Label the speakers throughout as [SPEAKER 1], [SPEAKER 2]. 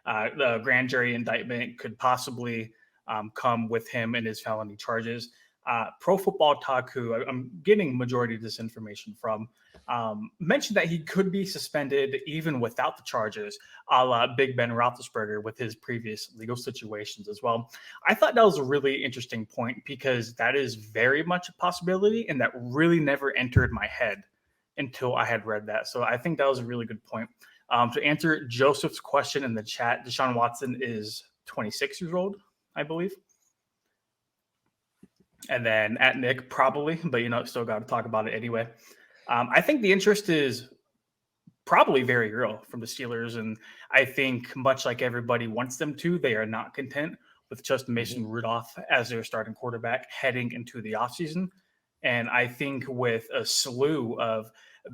[SPEAKER 1] The grand jury indictment could possibly come with him and his felony charges. Pro Football Talk, who I'm getting majority of this information from, mentioned that he could be suspended even without the charges, a la Big Ben Roethlisberger with his previous legal situations as well. I thought that was a really interesting point because that is very much a possibility, and that really never entered my head until I had read that. So I think that was a really good point. To answer Joseph's question in the chat, Deshaun Watson is 26 years old, I believe. And then at Nick, probably, but still got to talk about it anyway. I think the interest is probably very real from the Steelers. And I think much like everybody wants them to, they are not content with just Mason Rudolph as their starting quarterback heading into the offseason. And I think with a slew of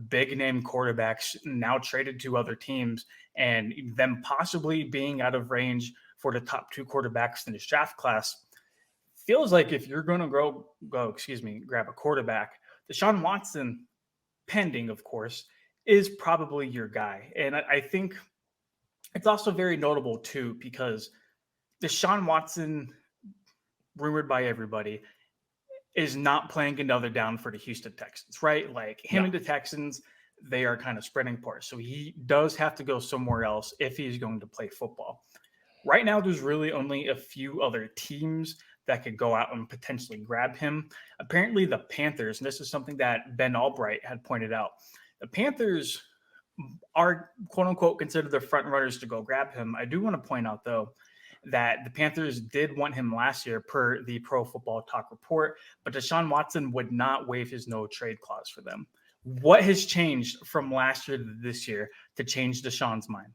[SPEAKER 1] big name quarterbacks now traded to other teams and them possibly being out of range for the top two quarterbacks in this draft class, feels like if you're going to grab a quarterback, Deshaun Watson, pending, of course, is probably your guy. And I think it's also very notable, too, because Deshaun Watson, rumored by everybody, is not playing another down for the Houston Texans, right? Like him and the Texans, they are kind of spreading apart. So he does have to go somewhere else if he's going to play football. Right now, there's really only a few other teams that could go out and potentially grab him. Apparently the Panthers, and this is something that Ben Albright had pointed out, the Panthers are quote unquote considered the front runners to go grab him. I do want to point out though, that the Panthers did want him last year per the Pro Football Talk report, but Deshaun Watson would not waive his no trade clause for them. What has changed from last year to this year to change Deshaun's mind?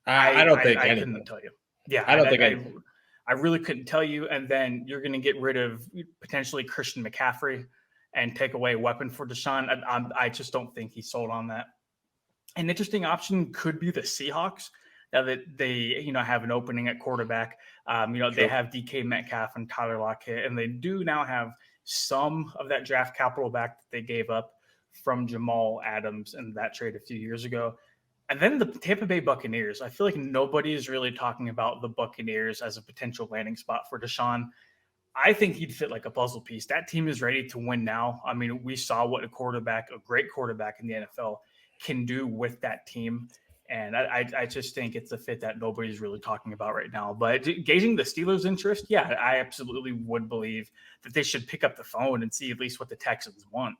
[SPEAKER 2] I don't think
[SPEAKER 1] I
[SPEAKER 2] anything.
[SPEAKER 1] couldn't tell you. Yeah,
[SPEAKER 2] I don't think anything.
[SPEAKER 1] I really couldn't tell you. And then you're going to get rid of potentially Christian McCaffrey and take away a weapon for Deshaun. I just don't think he's sold on that. An interesting option could be the Seahawks. Now that they, have an opening at quarterback, they have DK Metcalf and Tyler Lockett, and they do now have some of that draft capital back that they gave up from Jamal Adams and that trade a few years ago. And then the Tampa Bay Buccaneers. I feel like nobody is really talking about the Buccaneers as a potential landing spot for Deshaun. I think he'd fit like a puzzle piece. That team is ready to win now. I mean, we saw what a great quarterback in the NFL can do with that team. And I just think it's a fit that nobody's really talking about right now. But gauging the Steelers' interest, yeah, I absolutely would believe that they should pick up the phone and see at least what the Texans want.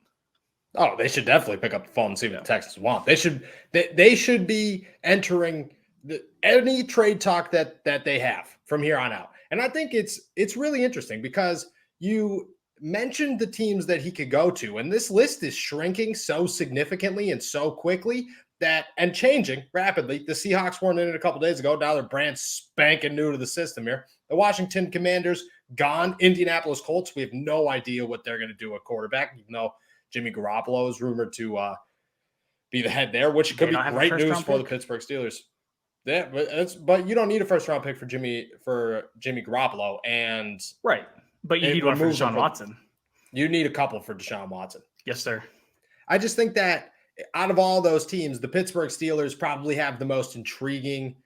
[SPEAKER 2] Oh, they should definitely pick up the phone and see what the Texans want. They should be entering any trade talk that they have from here on out. And I think it's really interesting because you mentioned the teams that he could go to, and this list is shrinking so significantly and so quickly and changing rapidly. The Seahawks weren't in it a couple days ago. Now they're brand spanking new to the system here. The Washington Commanders gone. Indianapolis Colts, we have no idea what they're going to do at quarterback, even though Jimmy Garoppolo is rumored to be the head there, which could be great news for the Pittsburgh Steelers. Yeah, but you don't need a first-round pick for Jimmy Garoppolo, and
[SPEAKER 1] right. But you need one for Deshaun Watson.
[SPEAKER 2] You need a couple for Deshaun Watson.
[SPEAKER 1] Yes, sir.
[SPEAKER 2] I just think that out of all those teams, the Pittsburgh Steelers probably have the most intriguing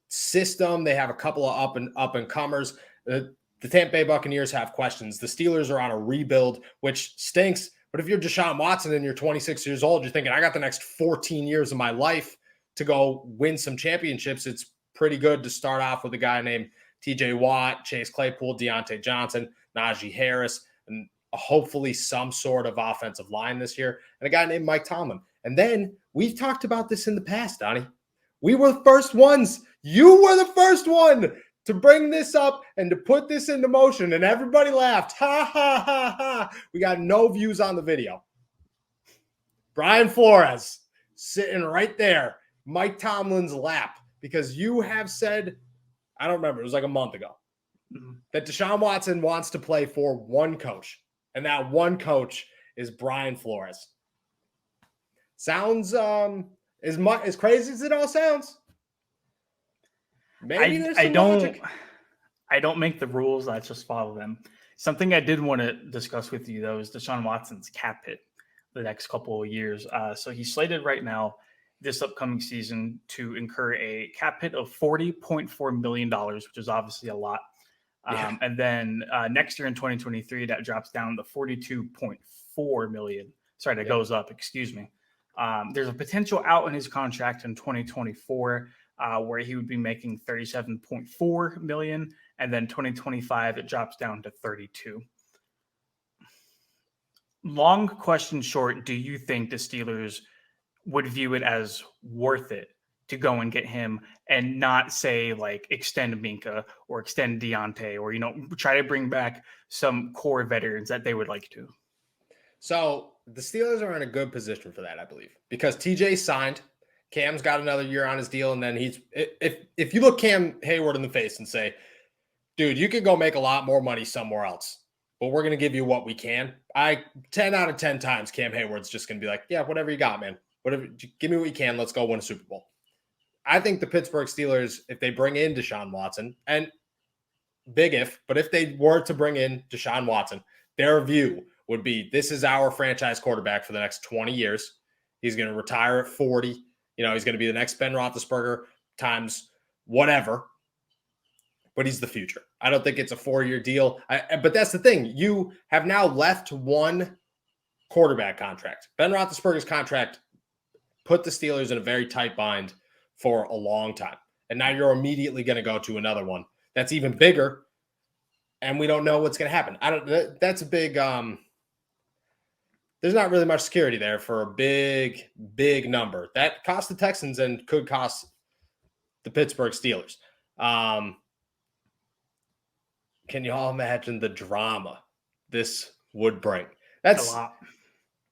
[SPEAKER 2] system. They have a couple of up and comers. The Tampa Bay Buccaneers have questions. The Steelers are on a rebuild, which stinks. But if you're Deshaun Watson and you're 26 years old, you're thinking, I got the next 14 years of my life to go win some championships. It's pretty good to start off with a guy named TJ Watt, Chase Claypool, Deontay Johnson, Najee Harris, and hopefully some sort of offensive line this year, and a guy named Mike Tomlin. And then we've talked about this in the past, Donnie. We were the first ones. You were the first one to bring this up and to put this into motion, and everybody laughed. Ha, ha, ha, ha. We got no views on the video. Brian Flores sitting right there, Mike Tomlin's lap, because you have said, I don't remember, it was like a month ago, that Deshaun Watson wants to play for one coach, and that one coach is Brian Flores. Sounds as crazy as it all sounds. Maybe there's some logic.
[SPEAKER 1] I don't make the rules. I just follow them. Something I did want to discuss with you, though, is Deshaun Watson's cap hit the next couple of years. So he's slated right now this upcoming season to incur a cap hit of $40.4 million, which is obviously a lot.
[SPEAKER 2] Yeah.
[SPEAKER 1] And then next year in 2023, that drops down to $42.4 million. Sorry, that goes up, excuse me. There's a potential out in his contract in 2024 where he would be making $37.4 million. And then 2025, it drops down to 32. Long question short, do you think the Steelers would view it as worth it to go and get him and not say like extend Minka or extend Deontay or, try to bring back some core veterans that they would like to?
[SPEAKER 2] So the Steelers are in a good position for that, I believe, because TJ signed. Cam's got another year on his deal. And then if you look Cam Hayward in the face and say, dude, you could go make a lot more money somewhere else, but we're going to give you what we can. 10 out of 10 times, Cam Hayward's just going to be like, yeah, whatever you got, man. Whatever, give me what you can. Let's go win a Super Bowl. I think the Pittsburgh Steelers, if they bring in Deshaun Watson, and big if, but if they were to bring in Deshaun Watson, their view would be, this is our franchise quarterback for the next 20 years. He's going to retire at 40. He's going to be the next Ben Roethlisberger times whatever, but he's the future. I don't think it's a 4-year deal. But that's the thing. You have now left one quarterback contract. Ben Roethlisberger's contract put the Steelers in a very tight bind for a long time. And now you're immediately going to go to another one that's even bigger, and we don't know what's going to happen. That's a big there's not really much security there for a big, big number. That cost the Texans and could cost the Pittsburgh Steelers. Can you all imagine the drama this would bring? That's
[SPEAKER 1] a lot.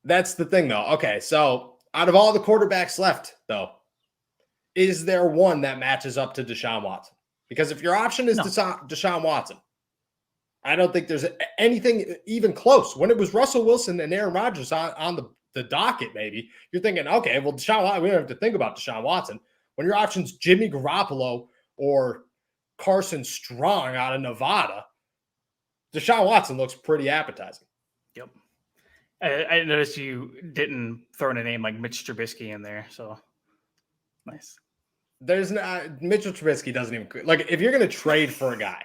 [SPEAKER 2] That's the thing, though. Okay, so out of all the quarterbacks left, though, is there one that matches up to Deshaun Watson? Because if your option is Deshaun Watson, I don't think there's anything even close. When it was Russell Wilson and Aaron Rodgers on the docket, maybe, you're thinking, okay, well, Deshaun Watson, we don't have to think about Deshaun Watson. When your option's Jimmy Garoppolo or Carson Strong out of Nevada, Deshaun Watson looks pretty appetizing.
[SPEAKER 1] Yep. I noticed you didn't throw in a name like Mitch Trubisky in there, so nice.
[SPEAKER 2] There's not Mitchell Trubisky doesn't even like if you're going to trade for a guy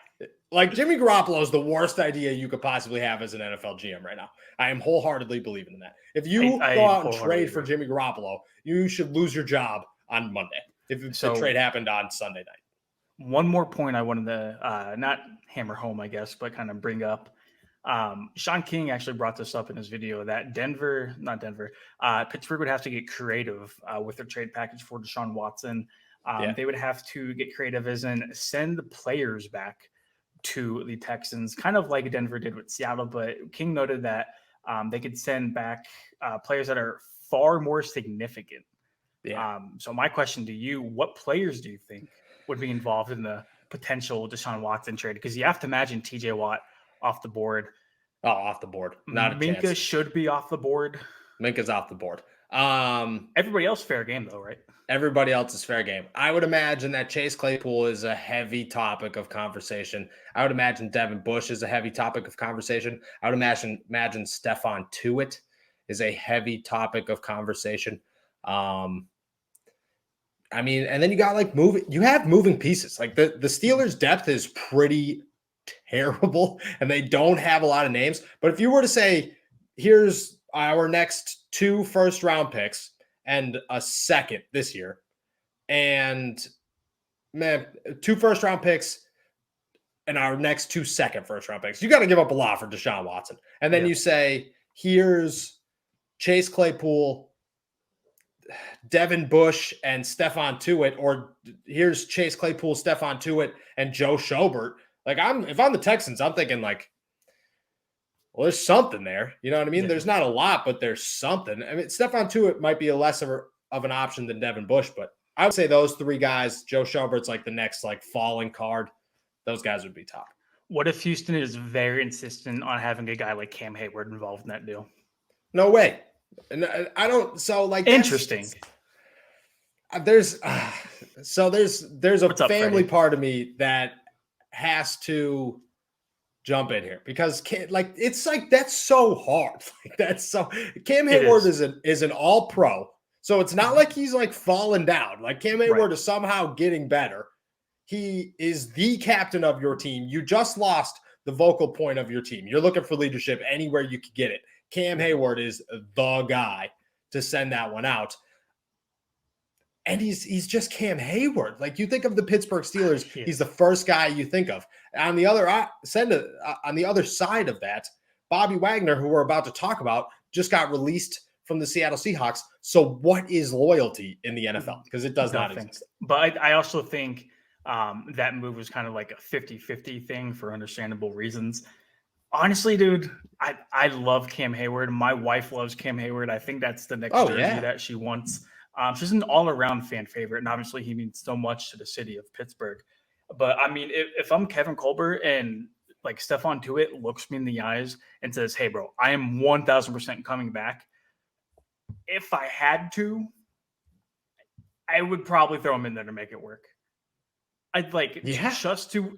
[SPEAKER 2] like Jimmy Garoppolo is the worst idea you could possibly have as an NFL GM right now. I am wholeheartedly believing in that. If you go out and trade for Jimmy Garoppolo, you should lose your job on Monday if the trade happened on Sunday night.
[SPEAKER 1] One more point I wanted to not hammer home, I guess, but kind of bring up. Sean King actually brought this up in his video that Pittsburgh would have to get creative with their trade package for Deshaun Watson. They would have to get creative as in send players back to the Texans, kind of like Denver did with Seattle. But King noted that they could send back players that are far more significant. Yeah. So my question to you, what players do you think would be involved in the potential Deshaun Watson trade? Because you have to imagine TJ Watt off the board.
[SPEAKER 2] Oh, off the board. Not a
[SPEAKER 1] Minka
[SPEAKER 2] chance.
[SPEAKER 1] should be off the board.
[SPEAKER 2] Minka's off the board.
[SPEAKER 1] Everybody else fair game though, right?
[SPEAKER 2] Everybody else is fair game. I would imagine that Chase Claypool is a heavy topic of conversation. I would imagine Devin Bush is a heavy topic of conversation. I would imagine Stephon Tuitt is a heavy topic of conversation. I mean, and then you got like moving pieces. Like the Steelers' depth is pretty terrible, and they don't have a lot of names. But if you were to say, here's our next 2 first-round picks and a second this year, and 2 first-round picks and our next 2 second first-round picks, you got to give up a lot for Deshaun Watson. And then you say, here's Chase Claypool, Devin Bush, and Stephon Tuitt, or here's Chase Claypool, Stephon Tuitt, and Joe Schobert. Like if I'm the Texans, I'm thinking like, well, there's something there. You know what I mean? Yeah. There's not a lot, but there's something. I mean, Stephon Tuitt might be a less of an option than Devin Bush, but I would say those 3 guys, Joe Schobert's like the next like falling card. Those guys would be top.
[SPEAKER 1] What if Houston is very insistent on having a guy like Cam Hayward involved in that deal?
[SPEAKER 2] No way. And I don't. So like,
[SPEAKER 1] interesting.
[SPEAKER 2] There's a family part of me that has to jump in here because it's like that's so hard. Like that's so Cam Hayward is an all pro. So it's not like he's like fallen down. Like Cam Hayward
[SPEAKER 1] Right.
[SPEAKER 2] is somehow getting better. He is the captain of your team. You just lost the vocal point of your team. You're looking for leadership anywhere you could get it. Cam Hayward is the guy to send that one out. And he's just Cam Hayward. Like you think of the Pittsburgh Steelers, he's the first guy you think of. On the other side of that, Bobby Wagner, who we're about to talk about, just got released from the Seattle Seahawks. So what is loyalty in the NFL? Because it does not exist.
[SPEAKER 1] But I also think that move was kind of like a 50-50 thing for understandable reasons. Honestly, dude, I love Cam Hayward. My wife loves Cam Hayward. I think that's the next jersey that she wants. She's an all-around fan favorite, and obviously he means so much to the city of Pittsburgh. But, I mean, if I'm Kevin Colbert and, like, Stephon Tuitt looks me in the eyes and says, hey, bro, I am 1,000% coming back, if I had to, I would probably throw him in there to make it work. I'd like just to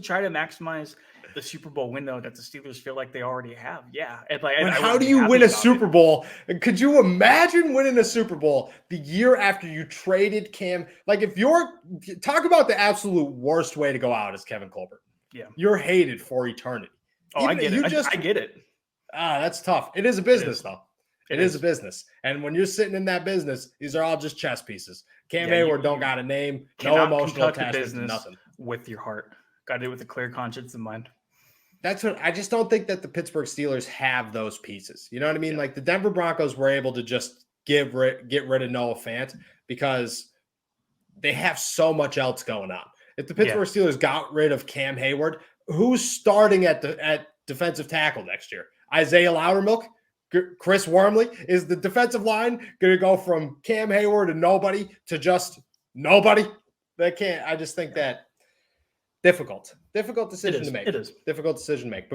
[SPEAKER 1] try to maximize the Super Bowl window that the Steelers feel like they already have. Yeah. And like,
[SPEAKER 2] how do you win a Super Bowl? Could you imagine winning a Super Bowl the year after you traded Cam? Like if you're talk about the absolute worst way to go out as Kevin Colbert.
[SPEAKER 1] Yeah.
[SPEAKER 2] You're hated for eternity.
[SPEAKER 1] Oh, I get it. I get it.
[SPEAKER 2] That's tough. It is a business though. It is a business. And when you're sitting in that business, these are all just chess pieces. Cam Hayward don't got a name, no emotional attachment, nothing.
[SPEAKER 1] With your heart. Got to do it with a clear conscience in mind.
[SPEAKER 2] That's what I just don't think that the Pittsburgh Steelers have those pieces. You know what I mean? Yeah. Like the Denver Broncos were able to just get rid of Noah Fant because they have so much else going on. If the Pittsburgh Steelers got rid of Cam Hayward, who's starting at defensive tackle next year? Isaiah Loudermilk? Chris Wormley? Is the defensive line going to go from Cam Hayward and nobody to just nobody? They can't. I just think that difficult decision to make.
[SPEAKER 1] It is.
[SPEAKER 2] Difficult decision to make.